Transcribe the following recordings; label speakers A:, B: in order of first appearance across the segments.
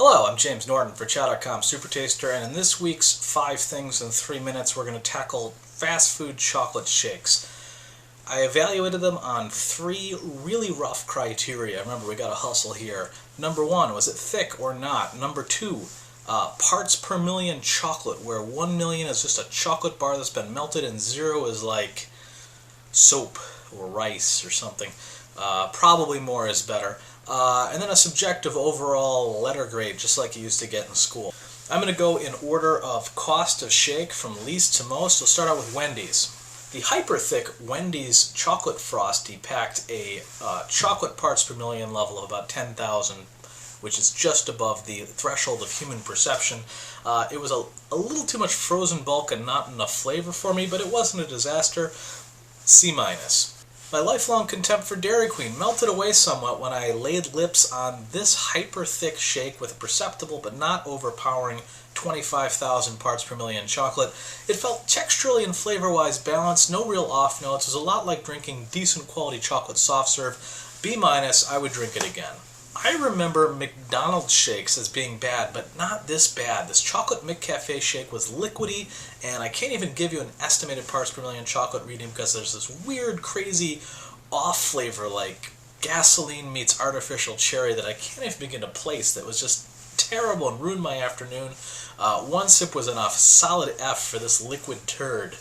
A: Hello, I'm James Norton for Chow.com Supertaster, and in this week's 5 Things in 3 Minutes, we're going to tackle fast food chocolate shakes. I evaluated them on 3 really rough criteria. Remember, we got to hustle here. Number 1, was it thick or not? Number 2, parts per million chocolate, where 1 million is just a chocolate bar that's been melted and 0 is like soap or rice or something. Probably more is better. And then a subjective overall letter grade, just like you used to get in school. I'm going to go in order of cost of shake from least to most. We'll start out with Wendy's. The hyper-thick Wendy's Chocolate Frosty packed a chocolate parts per million level of about 10,000, which is just above the threshold of human perception. It was a little too much frozen bulk and not enough flavor for me, but it wasn't a disaster. C-. My lifelong contempt for Dairy Queen melted away somewhat when I laid lips on this hyper-thick shake with a perceptible but not overpowering 25,000 parts per million chocolate. It felt texturally and flavor-wise balanced, no real off notes. It was a lot like drinking decent quality chocolate soft serve. B-, I would drink it again. I remember McDonald shakes as being bad, but not this bad. This chocolate McCafe shake was liquidy, and I can't even give you an estimated parts per million chocolate reading because there's this weird, crazy off flavor like gasoline meets artificial cherry that I can't even begin to place. That was just terrible and ruined my afternoon. 1 sip was enough. Solid F for this liquid turd.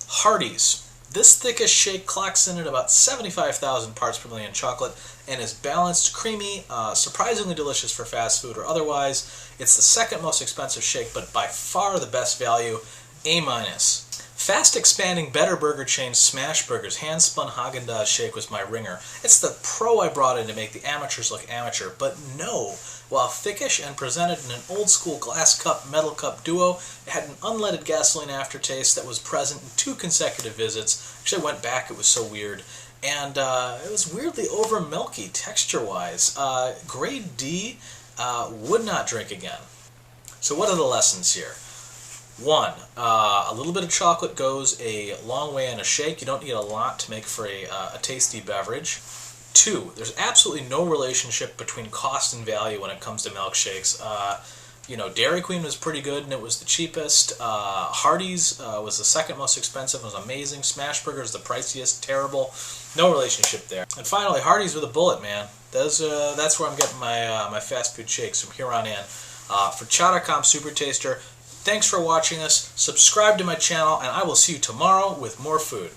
A: Hardee's. This thickest shake clocks in at about 75,000 parts per million chocolate and is balanced, creamy, surprisingly delicious for fast food or otherwise. It's the second most expensive shake, but by far the best value. A-. Fast expanding better burger chain Smashburger's hand-spun Haagen-Dazs shake was my ringer. It's the pro I brought in to make the amateurs look amateur, but no. While thickish and presented in an old-school glass cup, metal cup duo, it had an unleaded gasoline aftertaste that was present in 2 consecutive visits. Actually, I went back, it was so weird. And it was weirdly over-milky texture-wise. Grade D, would not drink again. So what are the lessons here? 1, a little bit of chocolate goes a long way in a shake. You don't need a lot to make for a tasty beverage. 2, there's absolutely no relationship between cost and value when it comes to milkshakes. Dairy Queen was pretty good and it was the cheapest. Hardee's was the second most expensive and was amazing. Smashburger is the priciest, terrible. No relationship there. And finally, Hardee's with a bullet, man. That's where I'm getting my fast food shakes from here on in. For Chow.com Supertaster, thanks for watching us. Subscribe to my channel, and I will see you tomorrow with more food.